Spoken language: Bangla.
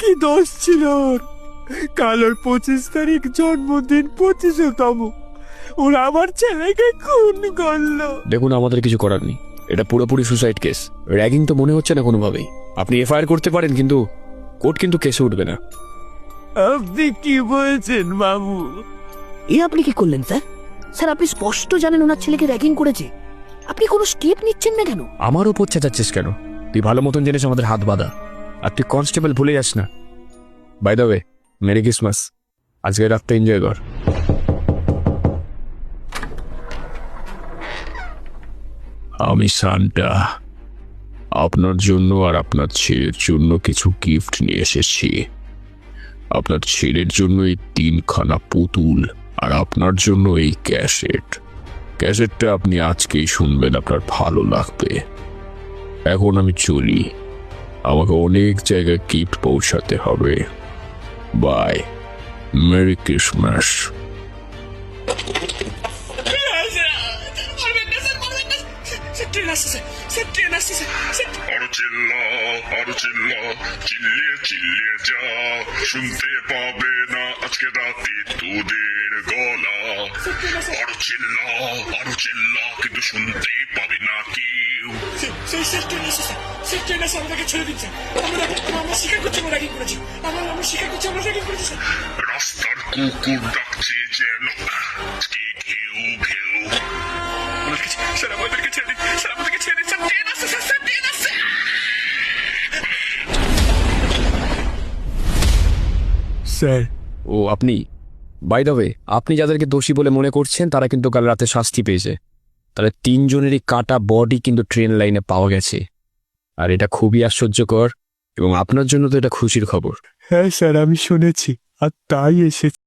কি দোষ ছিল ওর? কাল ওর 25 তারিখ জন্মদিন, 25তম। ওরা আমার ছেলেকে খুন করলো। দেখুন, আমাদের কিছু করার নেই, এটা পুরোপুরি সুসাইড কেস। র্যাগিং তো মনে হচ্ছে না কোনোভাবেই। আপনি এফআইআর করতে পারেন, কিন্তু কোর্ট কিন্তু কেসে উঠবে না। আপনি কি বলছেন বাবু? এ আপনি কি করলেন স্যার? স্যার, আপনি স্পষ্ট জানেন ওনার ছেলেকে র্যাগিং করেছে, আপনি কোনো স্টেপ নিচ্ছেন না কেন? আমার উপর চেঁচাচ্ছিস কেন? তুই ভালো মতন জেনিস আমাদের হাত বাঁধা, আর তুই কনস্টেবল ভুলে যাস না। By the way, merry Christmas. আজকে রাতটা এনজয় কর। আমি সান্টা আপনার জন্য আর আপনার ছেলের জন্য কিছু গিফট নিয়ে এসেছি। আপনার ছেলের জন্য এই 3খানা পুতুল, আর আপনার জন্য এই ক্যাসেটটা আপনি আজকেই শুনবেন, আপনার ভালো লাগবে। এখন আমি চলি, আমাকে অনেক জায়গায় গিফট পৌঁছাতে হবে। Bye, merry Christmas. আরো চিল্লা, চিল্লিয়ে চিল্লিয়ে যা, শুনতে পাবে না আজকে রাতে তোদের গলা। আরো চিল্লা, কিন্তু শুনতেই পাবে না কেউ। রাস্তার কুকুর ডাকছে যেন আজকে ঘেউ ঘেউ। স্যার, আমাদেরকে ছেড়ে দিন, স্যার, আমাদেরকে ছেড়ে দিন, স্যার, ট্রেন আসছে, স্যার, ট্রেন আসছে। স্যার, ও আপনি? বাই দ্য ওয়ে, আপনি যাদেরকে দোষী বলে মনে করছেন তারা কিন্তু কাল রাতে শাস্তি পেয়েছে। তাহলে 3 জনেরই কাটা বডি কিন্তু ট্রেন লাইনে পাওয়া গেছে, আর এটা খুবই আশ্চর্যকর, এবং আপনার জন্য তো এটা খুশির খবর। হ্যাঁ স্যার, আমি শুনেছি আর তাই এসেছি।